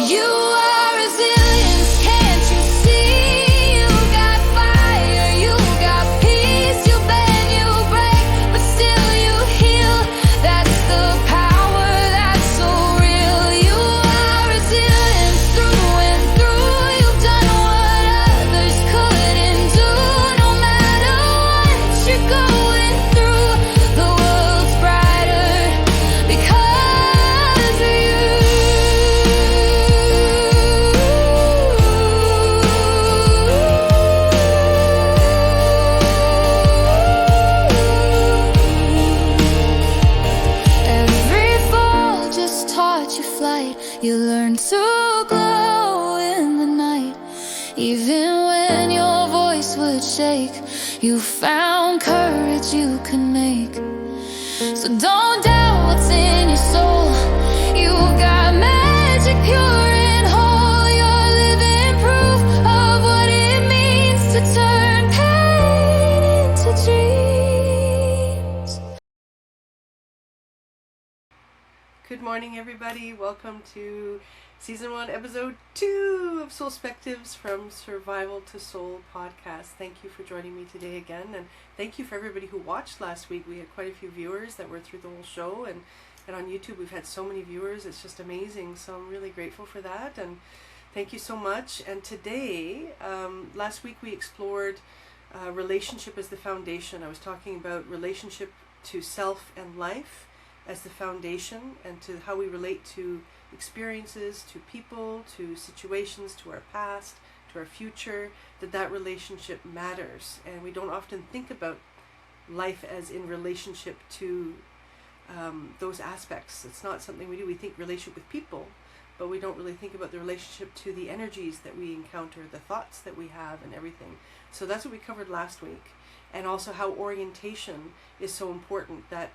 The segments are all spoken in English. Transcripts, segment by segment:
You are resilience, can't you see? You got fire, you got peace. You bend, you break, but still you heal. That's the power that's so real. You are resilience through and through. You've done what others couldn't do. No matter what you're going through, the world's brighter because of you. Every fall just taught you flight. You learned to glow in the night. Even when your voice would shake, you found courage you could make. So don't doubt what's in your soul. You got magic pure and whole. You're living proof of what it means to turn pain into dreams. Good morning, everybody. Welcome to Season 1, Episode 2 of SoulSpectives from Survival to Soul podcast. Thank you for joining me today again, and thank you for everybody who watched last week. We had quite a few viewers that were through the whole show, and on YouTube we've had so many viewers. It's just amazing, so I'm really grateful for that, and thank you so much. And today, last week we explored relationship as the foundation. I was talking about relationship to self and life as the foundation, and to how we relate to experiences, to people, to situations, to our past, to our future, that relationship matters. And we don't often think about life as in relationship to those aspects. It's not something we do. We think relationship with people, but we don't really think about the relationship to the energies that we encounter, the thoughts that we have, and everything. So that's what we covered last week. And also how orientation is so important, that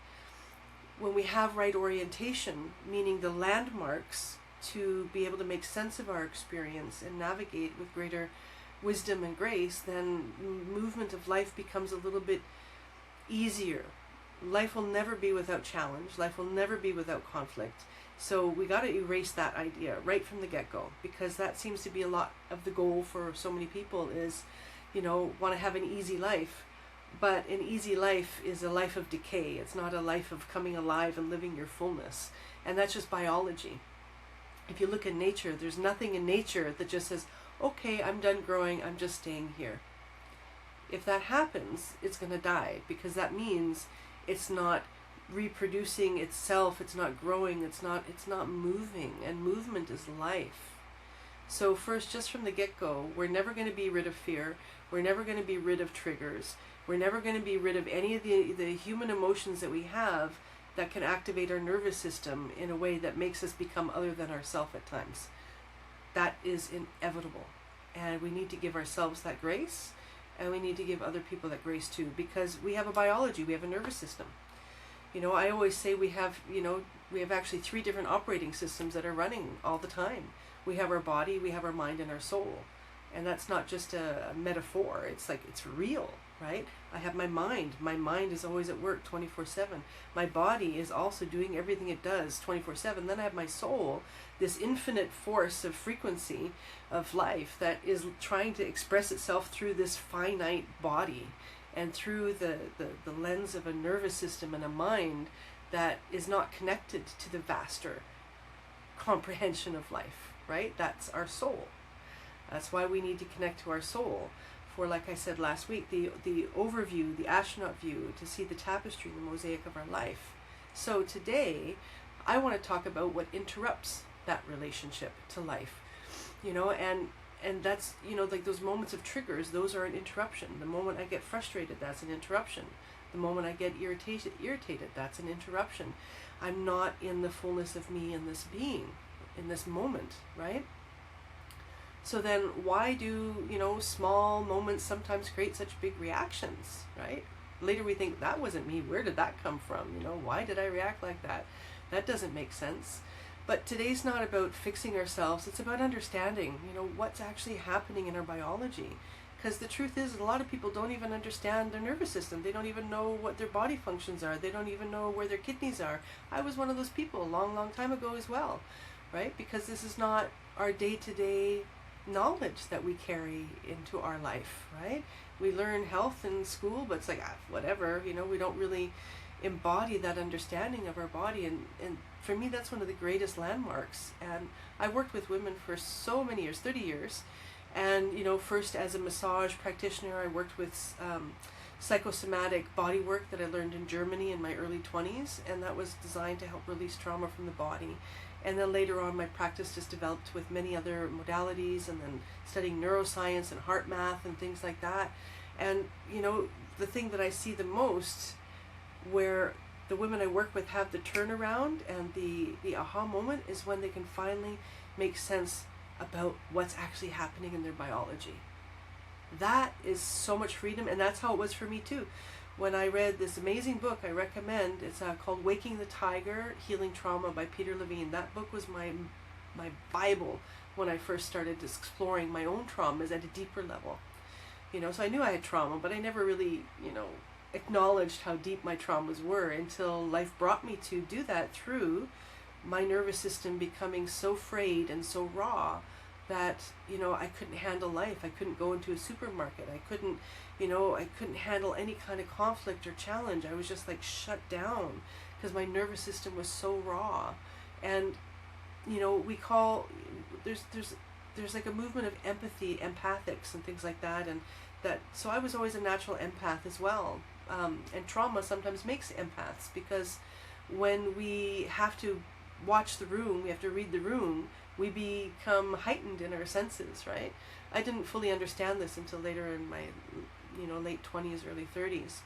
when we have right orientation, meaning the landmarks to be able to make sense of our experience and navigate with greater wisdom and grace, then movement of life becomes a little bit easier. Life will never be without challenge. Life will never be without conflict. So we got to erase that idea right from the get-go, because that seems to be a lot of the goal for so many people is, want to have an easy life. But an easy life is a life of decay. It's not a life of coming alive and living your fullness. And that's just biology. If you look at nature, there's nothing in nature that just says, okay, I'm done growing, I'm just staying here. If that happens, it's going to die, because that means it's not reproducing itself, it's not growing, it's not moving, and movement is life. So first, just from the get-go, we're never going to be rid of fear. We're never going to be rid of triggers. We're never going to be rid of any of the human emotions that we have that can activate our nervous system in a way that makes us become other than ourselves at times. That is inevitable. And we need to give ourselves that grace, and we need to give other people that grace too, because we have a biology, we have a nervous system. I always say we have actually 3 different operating systems that are running all the time. We have our body, we have our mind, and our soul. And that's not just a metaphor. It's like, it's real, right? I have my mind. My mind is always at work 24/7. My body is also doing everything it does 24/7. Then I have my soul, this infinite force of frequency of life that is trying to express itself through this finite body, and through the lens of a nervous system and a mind that is not connected to the vaster comprehension of life, right? That's our soul. That's why we need to connect to our soul for, like I said last week, the overview, the astronaut view, to see the tapestry, the mosaic of our life. So today, I want to talk about what interrupts that relationship to life, and that's, like those moments of triggers, those are an interruption. The moment I get frustrated, that's an interruption. The moment I get irritated, that's an interruption. I'm not in the fullness of me in this being, in this moment, right? So then why do, small moments sometimes create such big reactions, right? Later we think, that wasn't me. Where did that come from? Why did I react like that? That doesn't make sense. But today's not about fixing ourselves. It's about understanding, what's actually happening in our biology. Because the truth is, a lot of people don't even understand their nervous system. They don't even know what their body functions are. They don't even know where their kidneys are. I was one of those people a long, long time ago as well. right? Because this is not our day-to-day knowledge that we carry into our life, right? We learn health in school, but it's like, whatever, you know, we don't really embody that understanding of our body. And for me, that's one of the greatest landmarks. And I worked with women for so many years, 30 years. And, you know, first as a massage practitioner, I worked with psychosomatic body work that I learned in Germany in my early 20s. And that was designed to help release trauma from the body. And then later on, my practice just developed with many other modalities, and then studying neuroscience and heart math and things like that. And, you know, the thing that I see the most, where the women I work with have the turnaround and the aha moment, is when they can finally make sense about what's actually happening in their biology. That is so much freedom, and that's how it was for me too. When I read this amazing book I recommend, it's called Waking the Tiger, Healing Trauma by Peter Levine. That book was my Bible when I first started exploring my own traumas at a deeper level. You know, so I knew I had trauma, but I never really, you know, acknowledged how deep my traumas were until life brought me to do that through my nervous system becoming so frayed and so raw that, you know, I couldn't handle life. I couldn't go into a supermarket. I couldn't handle any kind of conflict or challenge. I was just like shut down because my nervous system was so raw. And, you know, there's like a movement of empathy, empathics and things like that. And that, so I was always a natural empath as well. And trauma sometimes makes empaths, because when we have to watch the room, we have to read the room, we become heightened in our senses, right? I didn't fully understand this until later in my, you know, late 20s, early 30s.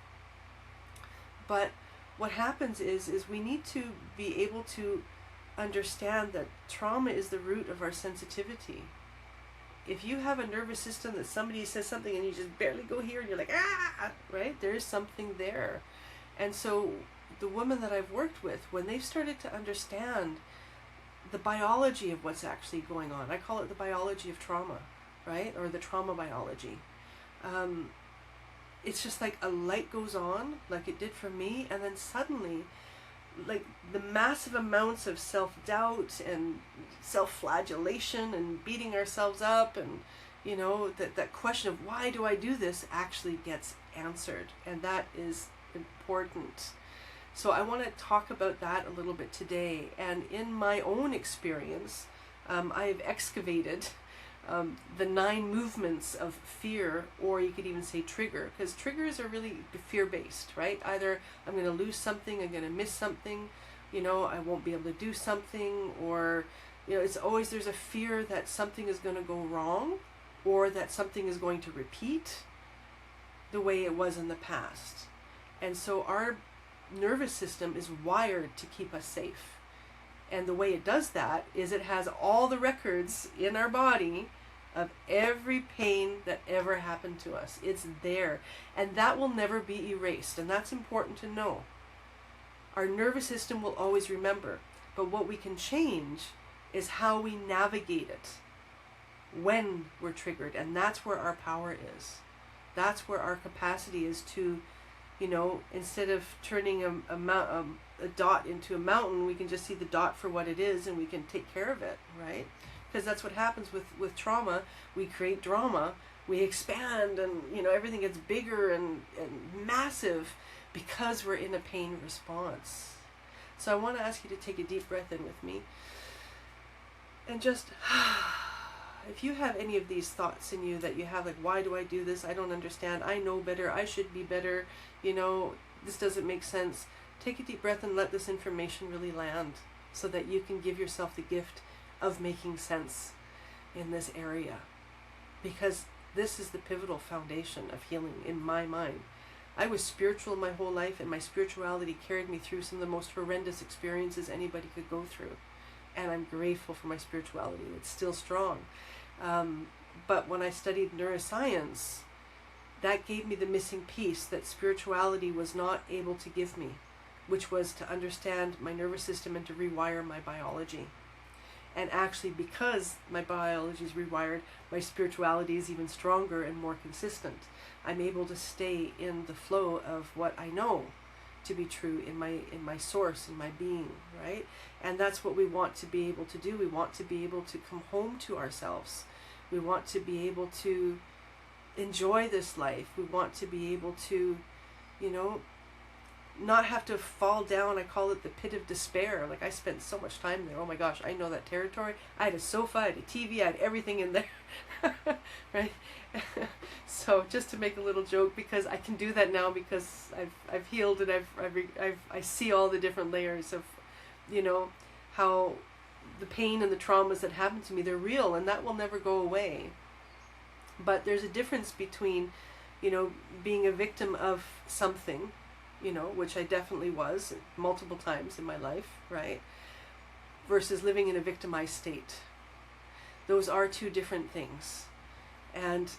But what happens is we need to be able to understand that trauma is the root of our sensitivity. If you have a nervous system that somebody says something and you just barely go here and you're like, ah, right? There is something there. And so the women that I've worked with, when they've started to understand the biology of what's actually going on, I call it the biology of trauma, right? Or the trauma biology. It's just like a light goes on, like it did for me, and then suddenly, like the massive amounts of self-doubt and self-flagellation and beating ourselves up, and, you know, that question of why do I do this actually gets answered, and that is important. So I want to talk about that a little bit today. And in my own experience, I've excavated the 9 movements of fear, or you could even say trigger, because triggers are really fear-based, right? Either I'm going to lose something, I'm going to miss something, you know, I won't be able to do something, or, you know, it's always there's a fear that something is going to go wrong, or that something is going to repeat the way it was in the past. And so our nervous system is wired to keep us safe. And the way it does that is it has all the records in our body of every pain that ever happened to us. It's there. And that will never be erased. And that's important to know. Our nervous system will always remember. But what we can change is how we navigate it when we're triggered. And that's where our power is. That's where our capacity is to, you know, instead of turning a dot into a mountain, we can just see the dot for what it is and we can take care of it, right? Because that's what happens with trauma. We create drama, we expand, and, you know, everything gets bigger and massive because we're in a pain response. So I want to ask you to take a deep breath in with me. And just, if you have any of these thoughts in you that you have, like, why do I do this? I don't understand. I know better. I should be better. You know, this doesn't make sense. Take a deep breath and let this information really land so that you can give yourself the gift of making sense in this area. Because this is the pivotal foundation of healing in my mind. I was spiritual my whole life, and my spirituality carried me through some of the most horrendous experiences anybody could go through. And I'm grateful for my spirituality. It's still strong. But when I studied neuroscience, that gave me the missing piece that spirituality was not able to give me, which was to understand my nervous system and to rewire my biology. And actually, because my biology is rewired, my spirituality is even stronger and more consistent. I'm able to stay in the flow of what I know to be true in my source, in my being, right? And that's what we want to be able to do. We want to be able to come home to ourselves. We want to be able to enjoy this life. We want to be able to, you know, not have to fall down. I call it the pit of despair. Like, I spent so much time there. Oh my gosh, I know that territory. I had a sofa, I had a TV, I had everything in there. Right? So just to make a little joke, because I can do that now because I've healed, and I see all the different layers of, you know, how the pain and the traumas that happened to me, they're real, and that will never go away. But there's a difference between, you know, being a victim of something, you know, which I definitely was multiple times in my life, right? Versus living in a victimized state. Those are two different things. And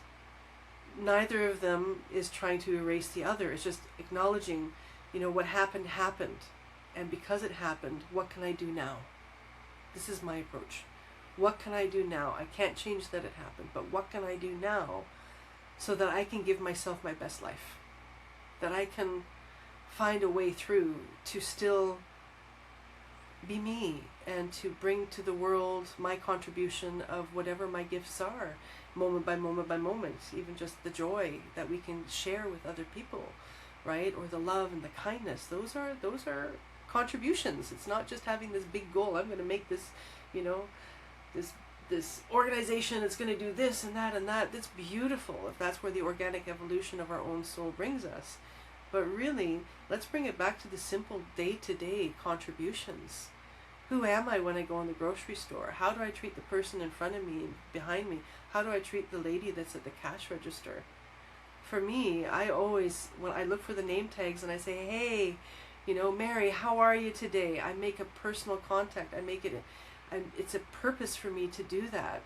neither of them is trying to erase the other. It's just acknowledging, you know, what happened happened. And because it happened, what can I do now? This is my approach. What can I do now? I can't change that it happened, but what can I do now so that I can give myself my best life? That I can find a way through to still be me and to bring to the world my contribution of whatever my gifts are, moment by moment by moment, even just the joy that we can share with other people, right? Or the love and the kindness. Those are contributions. It's not just having this big goal. I'm going to make this, you know, this organization that's going to do this and that and that. That's beautiful if that's where the organic evolution of our own soul brings us. But really, let's bring it back to the simple day-to-day contributions. Who am I when I go in the grocery store? How do I treat the person in front of me and behind me? How do I treat the lady that's at the cash register? For me, I always, when I look for the name tags and I say, hey, you know, Mary, how are you today? I make a personal contact. I make it, it's a purpose for me to do that.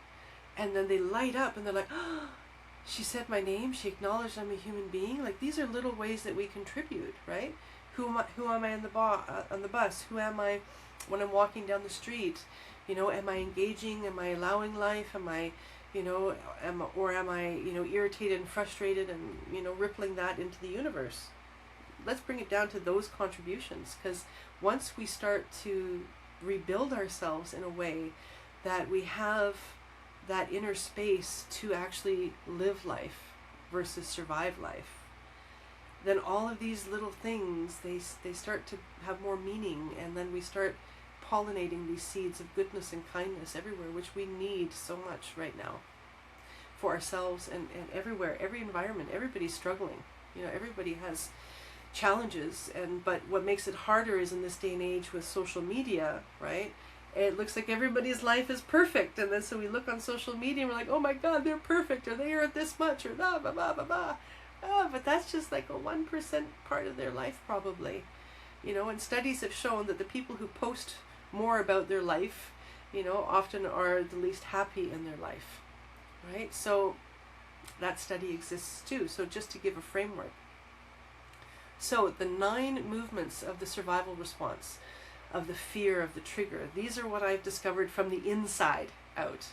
And then they light up and they're like, oh, she said my name. She acknowledged I'm a human being. Like, these are little ways that we contribute, right? Who am I on the bus? Who am I when I'm walking down the street? You know, am I engaging? Am I allowing life? Am I, you know, am I, you know, irritated and frustrated and, you know, rippling that into the universe? Let's bring it down to those contributions, because once we start to rebuild ourselves in a way that we have that inner space to actually live life versus survive life, then all of these little things, they start to have more meaning, and then we start pollinating these seeds of goodness and kindness everywhere, which we need so much right now for ourselves and everywhere, every environment. Everybody's struggling. You know, everybody has challenges, but what makes it harder is in this day and age with social media, right? It looks like everybody's life is perfect, and then so we look on social media and we're like, oh my God, they're perfect, or they are this much, or blah, blah, blah, blah, blah. Oh, but that's just like a 1% part of their life probably. You know, and studies have shown that the people who post more about their life, you know, often are the least happy in their life, right? So that study exists too. So just to give a framework. So the 9 movements of the survival response, of the fear, of the trigger, these are what I've discovered from the inside out.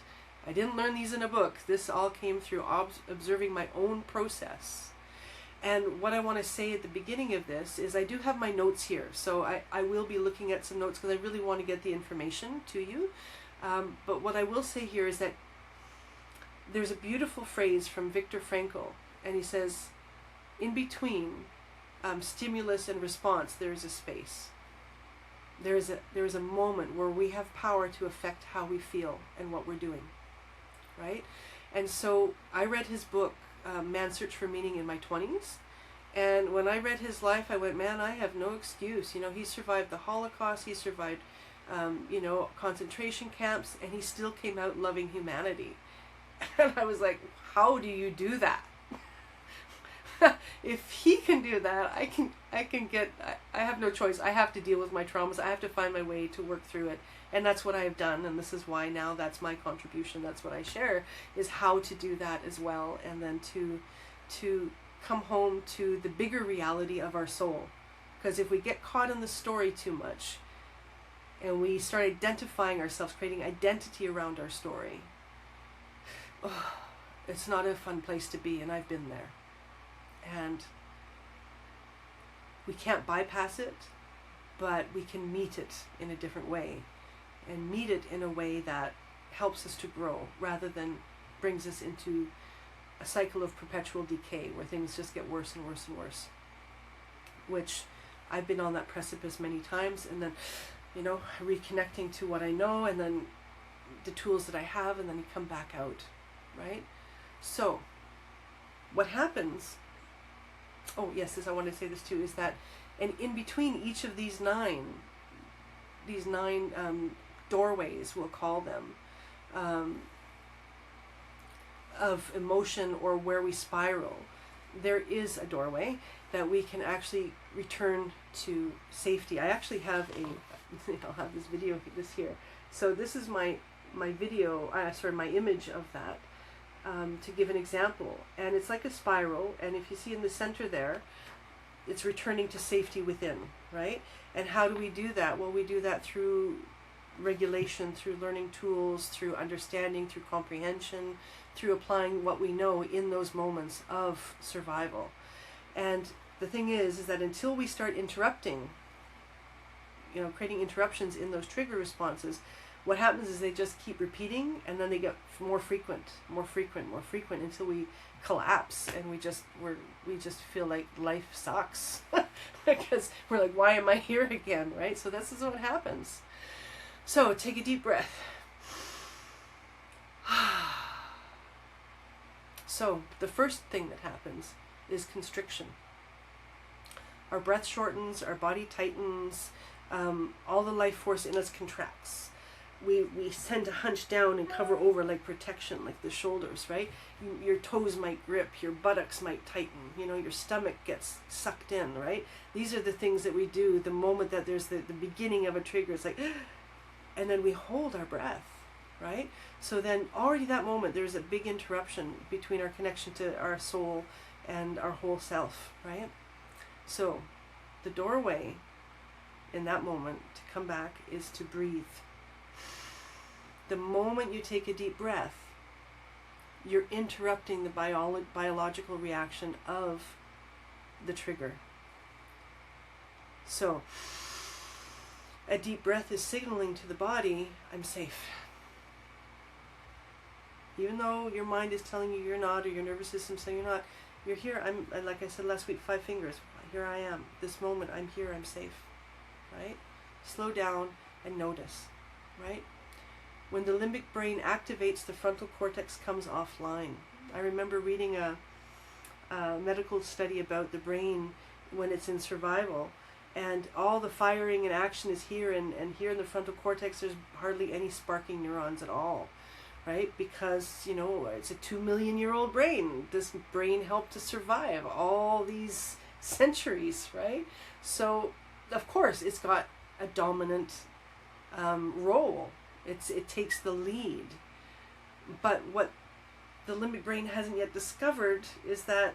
I didn't learn these in a book. This all came through observing my own process. And what I want to say at the beginning of this is I do have my notes here. So I will be looking at some notes because I really want to get the information to you. But what I will say here is that there's a beautiful phrase from Viktor Frankl, and he says, in between stimulus and response, there is a space. There is a moment where we have power to affect how we feel and what we're doing, right? And so I read his book, Man's Search for Meaning, in my 20s. And when I read his life, I went, man, I have no excuse. You know, he survived the Holocaust, he survived, you know, concentration camps, and he still came out loving humanity. And I was like, how do you do that? If he can do that, I have no choice. I have to deal with my traumas. I have to find my way to work through it. And that's what I have done. And this is why now that's my contribution. That's what I share, is how to do that as well. And then to come home to the bigger reality of our soul. Because if we get caught in the story too much, and we start identifying ourselves, creating identity around our story, oh, it's not a fun place to be. And I've been there. And we can't bypass it, but we can meet it in a different way, and meet it in a way that helps us to grow rather than brings us into a cycle of perpetual decay where things just get worse and worse and worse, which I've been on that precipice many times, and then, you know, reconnecting to what I know, and then the tools that I have, and then you come back out, right? So what happens, oh yes, I want to say this too, is that, and in between each of these nine doorways, we'll call them, of emotion, or where we spiral, there is a doorway that we can actually return to safety. I actually have I'll have this video, this here. So this is my video, my image of that, to give an example. And it's like a spiral, and if you see in the center there, it's returning to safety within, right? And how do we do that? Well, we do that through regulation, through learning tools, through understanding, through comprehension, through applying what we know in those moments of survival. And the thing is that until we start interrupting, you know, creating interruptions in those trigger responses, what happens is they just keep repeating, and then they get more frequent until we collapse, and we just feel like life sucks because we're like, why am I here again, right? So this is what happens. So take a deep breath. So the first thing that happens is constriction. Our breath shortens, our body tightens, all the life force in us contracts. We tend to hunch down and cover over like protection, like the shoulders, right? Your toes might grip, your buttocks might tighten, you know, your stomach gets sucked in, right? These are the things that we do the moment that there's the beginning of a trigger. It's like, and then we hold our breath, right? So then already that moment, there's a big interruption between our connection to our soul and our whole self, right? So the doorway in that moment to come back is to breathe. The moment you take a deep breath, you're interrupting the biological reaction of the trigger. So a deep breath is signaling to the body, I'm safe. Even though your mind is telling you you're not, or your nervous system saying you're not, you're here. I'm, like I said last week, 5 fingers. Here I am. This moment, I'm here, I'm safe. Right? Slow down and notice. Right? When the limbic brain activates, the frontal cortex comes offline. I remember reading a medical study about the brain when it's in survival, and all the firing and action is here, and here in the frontal cortex there's hardly any sparking neurons at all, right? Because, you know, it's a 2 million year old brain. This brain helped to survive all these centuries, right? So of course it's got a dominant role. It takes the lead. But what the limbic brain hasn't yet discovered is that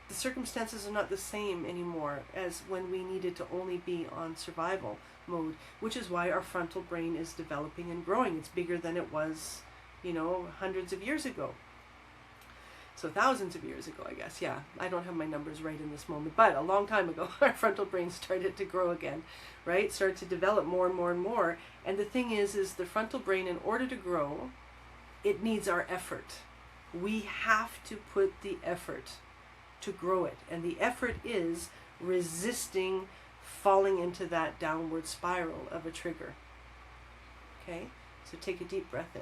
the circumstances are not the same anymore as when we needed to only be on survival mode, which is why our frontal brain is developing and growing. It's bigger than it was, you know, hundreds of years ago. So thousands of years ago, I guess. Yeah, I don't have my numbers right in this moment, but a long time ago, our frontal brain started to grow again, right? Started to develop more and more and more. And the thing is the frontal brain, in order to grow, it needs our effort. We have to put the effort to grow it. And the effort is resisting falling into that downward spiral of a trigger. Okay? So take a deep breath in.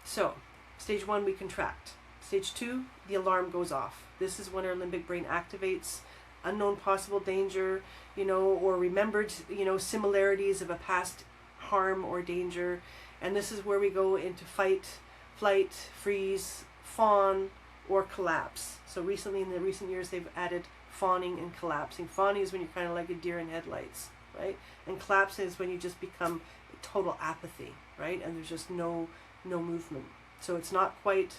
So, stage 1, we contract. Stage 2, the alarm goes off. This is when our limbic brain activates. Unknown possible danger, you know, or remembered, you know, similarities of a past harm or danger. And this is where we go into fight, flight, freeze, fawn, or collapse. So recently, in the recent years, they've added fawning and collapsing. Fawning is when you're kind of like a deer in headlights, right? And collapsing is when you just become total apathy, right? And there's just no movement. So it's not quite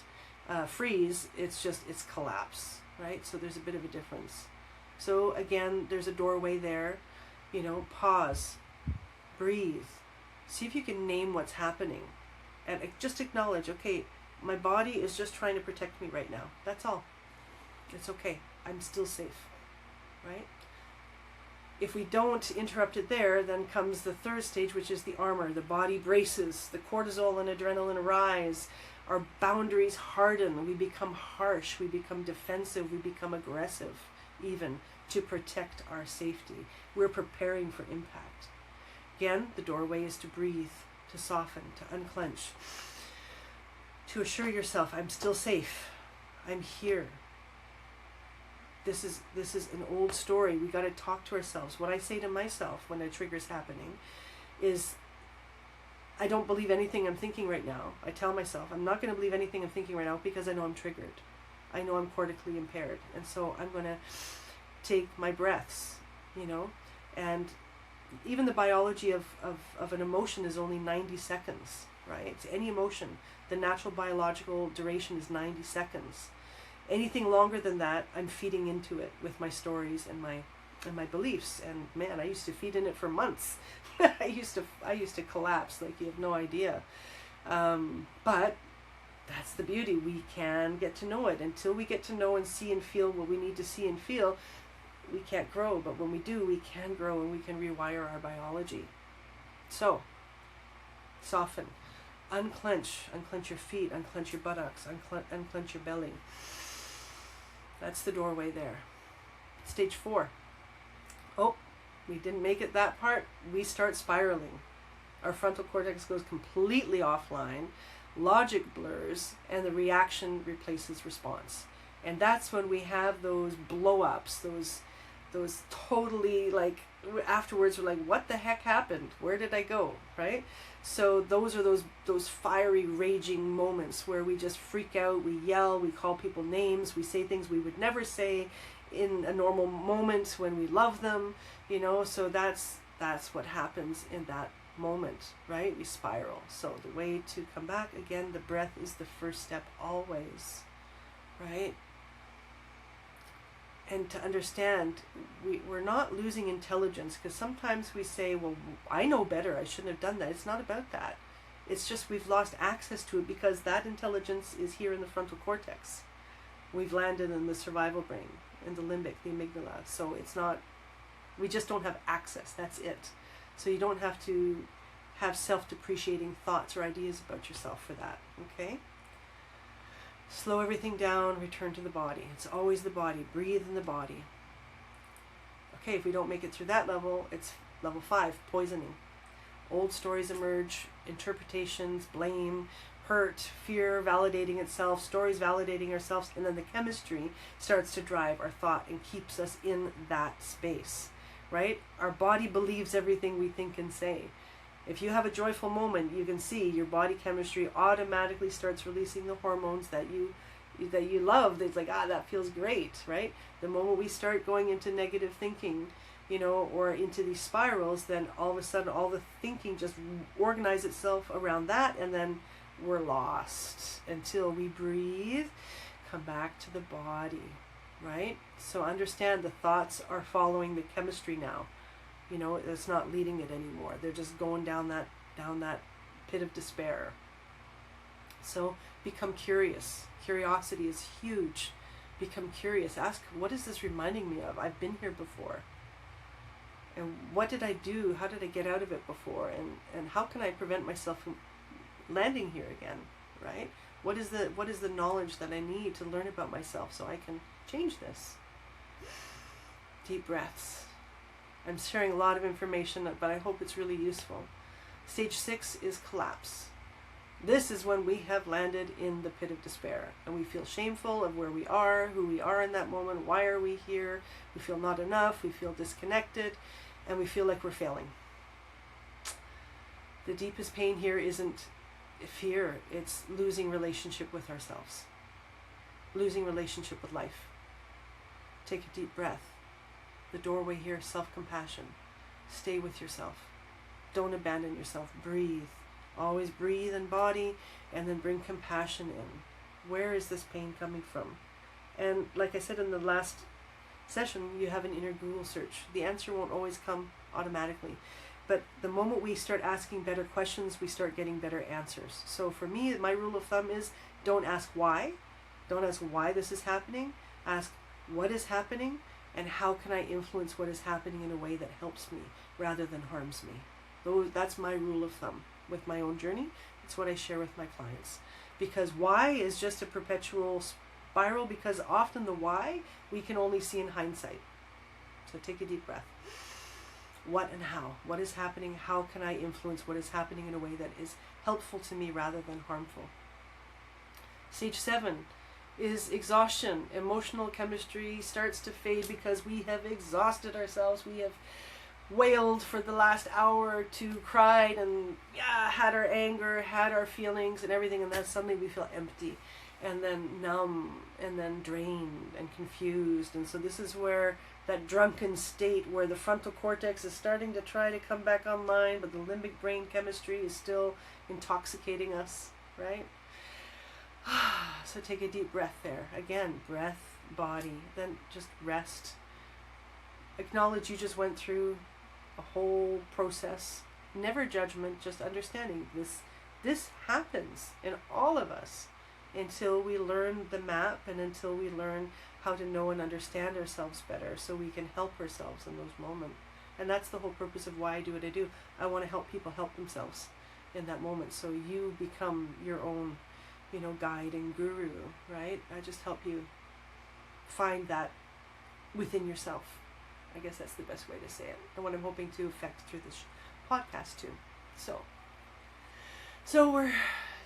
freeze, it's collapse, right? So there's a bit of a difference. So again, there's a doorway there, you know, pause, breathe, see if you can name what's happening, and just acknowledge, okay, my body is just trying to protect me right now. That's all. It's okay. I'm still safe, right? If we don't interrupt it there, then comes the third stage, which is the armor. The body braces, the cortisol and adrenaline rise, our boundaries harden, we become harsh, we become defensive, we become aggressive, even to protect our safety. We're preparing for impact. Again, the doorway is to breathe, to soften, to unclench, to assure yourself, I'm still safe, I'm here. This is an old story. We got to talk to ourselves. What I say to myself when a trigger's happening is, I don't believe anything I'm thinking right now. I tell myself, I'm not going to believe anything I'm thinking right now because I know I'm triggered. I know I'm cortically impaired. And so I'm going to take my breaths, and even the biology of an emotion is only 90 seconds, right? It's any emotion. The natural biological duration is 90 seconds. Anything longer than that, I'm feeding into it with my stories and my beliefs. And man, I used to feed in it for months. I used to collapse like you have no idea. But that's the beauty. We can get to know it. Until we get to know and see and feel what we need to see and feel, we can't grow. But when we do, we can grow and we can rewire our biology. So, soften. Unclench your feet, unclench your buttocks, unclench your belly. That's the doorway there. Stage 4. Oh, we didn't make it that part. We start spiraling. Our frontal cortex goes completely offline. Logic blurs, and the reaction replaces response. And that's when we have those blow-ups, those totally, like, afterwards we're like, what the heck happened? Where did I go? Right? So those are those fiery, raging moments where we just freak out, we yell, we call people names, we say things we would never say in a normal moment when we love them, so that's what happens in that moment, right? We spiral. So the way to come back, again, the breath is the first step always, right? And to understand, we're not losing intelligence, because sometimes we say, well, I know better, I shouldn't have done that. It's not about that. It's just we've lost access to it because that intelligence is here in the frontal cortex. We've landed in the survival brain, in the limbic, the amygdala. So it's not, we just don't have access, that's it. So you don't have to have self-depreciating thoughts or ideas about yourself for that, okay? Slow everything down, return to the body. It's always the body. Breathe in the body. Okay, if we don't make it through that level, it's level 5, poisoning. Old stories emerge, interpretations, blame, hurt, fear validating itself, stories validating ourselves, and then the chemistry starts to drive our thought and keeps us in that space, right? Our body believes everything we think and say. If you have a joyful moment, you can see your body chemistry automatically starts releasing the hormones that you love. It's like, that feels great, right? The moment we start going into negative thinking, or into these spirals, then all of a sudden all the thinking just organizes itself around that, and then we're lost until we breathe, come back to the body, right? So understand the thoughts are following the chemistry now. It's not leading it anymore. They're just going down that pit of despair. So become curious. Curiosity is huge. Become curious. Ask, what is this reminding me of? I've been here before. And what did I do? How did I get out of it before? And how can I prevent myself from landing here again, right? What is the knowledge that I need to learn about myself so I can change this? Deep breaths. I'm sharing a lot of information, but I hope it's really useful. Stage 6 is collapse. This is when we have landed in the pit of despair, and we feel shameful of where we are, who we are in that moment, why are we here? We feel not enough, we feel disconnected, and we feel like we're failing. The deepest pain here isn't fear, it's losing relationship with ourselves, losing relationship with life. Take a deep breath. The doorway here, self-compassion. Stay with yourself. Don't abandon yourself. Breathe. Always breathe in body, and then bring compassion in. Where is this pain coming from? And like I said in the last session, you have an inner Google search. The answer won't always come automatically. But the moment we start asking better questions, we start getting better answers. So for me, my rule of thumb is don't ask why. Don't ask why this is happening. Ask, what is happening and how can I influence what is happening in a way that helps me rather than harms me. That's my rule of thumb with my own journey. It's what I share with my clients. Because why is just a perpetual spiral, because often the why we can only see in hindsight. So take a deep breath. What and how? What is happening? How can I influence what is happening in a way that is helpful to me rather than harmful? Stage 7 is exhaustion. Emotional chemistry starts to fade because we have exhausted ourselves. We have wailed for the last hour or two, cried and had our anger, had our feelings and everything, and then suddenly we feel empty and then numb and then drained and confused. And so this is where that drunken state where the frontal cortex is starting to try to come back online, but the limbic brain chemistry is still intoxicating us, right? So take a deep breath there. Again, breath, body, then just rest. Acknowledge you just went through a whole process. Never judgment, just understanding this happens in all of us until we learn the map and until we learn how to know and understand ourselves better so we can help ourselves in those moments. And that's the whole purpose of why I do what I do. I want to help people help themselves in that moment, so you become your own guide and guru, right? I just help you find that within yourself. I guess that's the best way to say it, and what I'm hoping to affect through this podcast too. So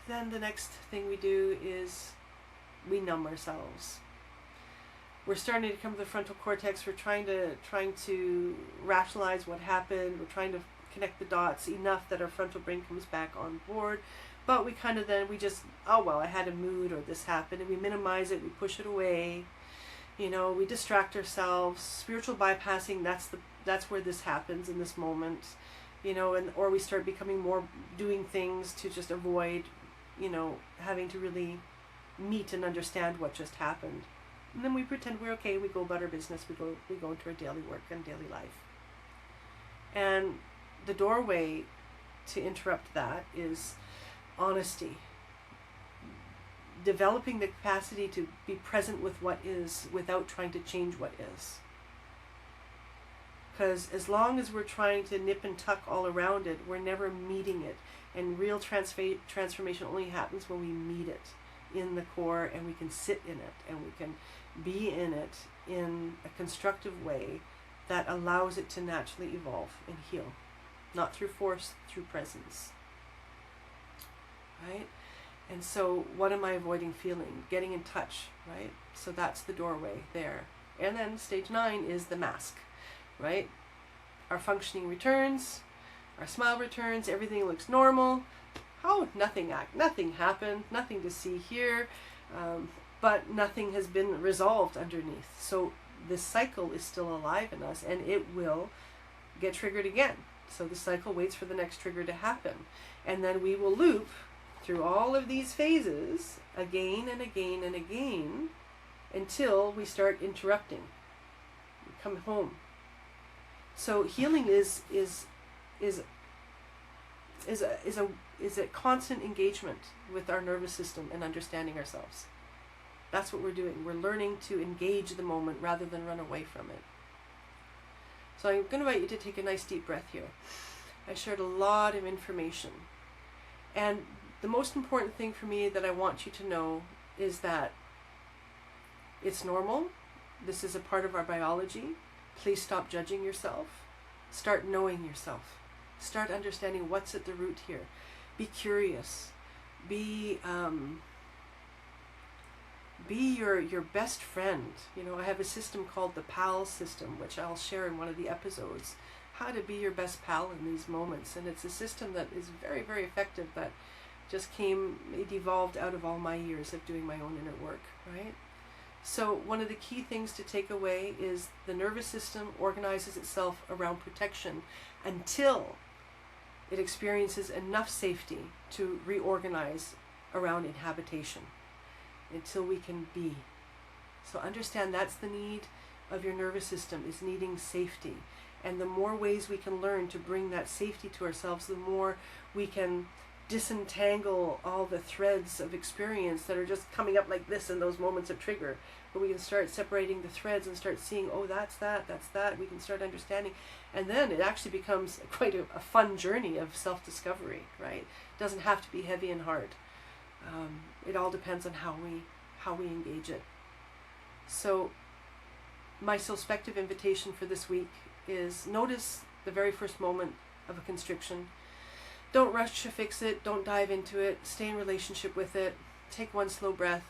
then the next thing we do is we numb ourselves. We're starting to come to the frontal cortex. We're trying to rationalize what happened. We're trying to connect the dots enough that our frontal brain comes back on board. But we I had a mood or this happened, and we minimize it, we push it away, we distract ourselves. Spiritual bypassing, that's where this happens in this moment, or we start becoming more doing things to just avoid, having to really meet and understand what just happened. And then we pretend we're okay, we go about our business, we go into our daily work and daily life. And the doorway to interrupt that is honesty. Developing the capacity to be present with what is without trying to change what is. Because as long as we're trying to nip and tuck all around it, we're never meeting it. And real transformation only happens when we meet it in the core, and we can sit in it, and we can be in it in a constructive way that allows it to naturally evolve and heal. Not through force, through presence. Right? And so what am I avoiding feeling? Getting in touch, right? So that's the doorway there. And then stage 9 is the mask, right? Our functioning returns, our smile returns, everything looks normal. Nothing happened, nothing to see here, but nothing has been resolved underneath. So this cycle is still alive in us, and it will get triggered again. So the cycle waits for the next trigger to happen. And then we will loop through all of these phases again and again and again until we start interrupting. We come home. So healing is a constant engagement with our nervous system and understanding ourselves. That's what we're doing. We're learning to engage the moment rather than run away from it. So I'm going to invite you to take a nice deep breath here. I shared a lot of information. And the most important thing for me that I want you to know is that it's normal. This is a part of our biology. Please stop judging yourself. Start knowing yourself. Start understanding what's at the root here. Be curious. Be your best friend. I have a system called the PAL system, which I'll share in one of the episodes. How to be your best pal in these moments. And it's a system that is very, very effective, that it evolved out of all my years of doing my own inner work, right? So one of the key things to take away is the nervous system organizes itself around protection until it experiences enough safety to reorganize around inhabitation, until we can be. So understand that's the need of your nervous system, is needing safety. And the more ways we can learn to bring that safety to ourselves, the more we can disentangle all the threads of experience that are just coming up like this in those moments of trigger. But we can start separating the threads and start seeing, oh, that's that. We can start understanding. And then it actually becomes quite a fun journey of self-discovery, right? It doesn't have to be heavy and hard. It all depends on how we engage it. So my SoulSpective invitation for this week is notice the very first moment of a constriction. Don't rush to fix it. Don't dive into it. Stay in relationship with it. Take one slow breath.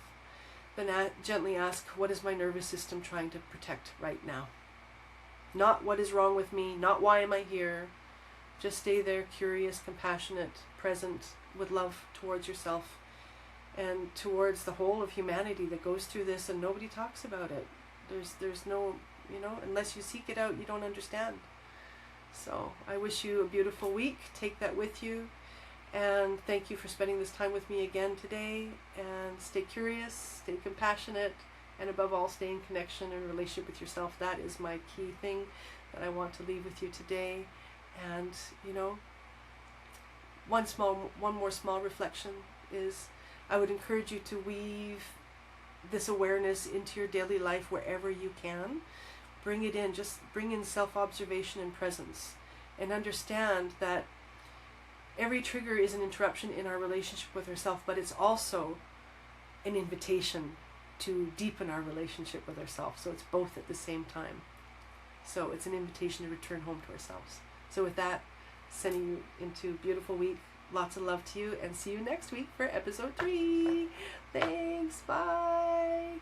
Then gently ask, what is my nervous system trying to protect right now? Not what is wrong with me. Not why am I here. Just stay there, curious, compassionate, present, with love towards yourself and towards the whole of humanity that goes through this, and nobody talks about it. There's no, unless you seek it out, you don't understand. So I wish you a beautiful week. Take that with you. And thank you for spending this time with me again today. And stay curious, stay compassionate, and above all, stay in connection and relationship with yourself. That is my key thing that I want to leave with you today. And, one more small reflection is I would encourage you to weave this awareness into your daily life wherever you can. Bring it in, just bring in self-observation and presence, and understand that every trigger is an interruption in our relationship with ourselves, but it's also an invitation to deepen our relationship with ourselves. So it's both at the same time. So it's an invitation to return home to ourselves. So with that, sending you into a beautiful week. Lots of love to you, and see you next week for episode 3. Thanks, bye.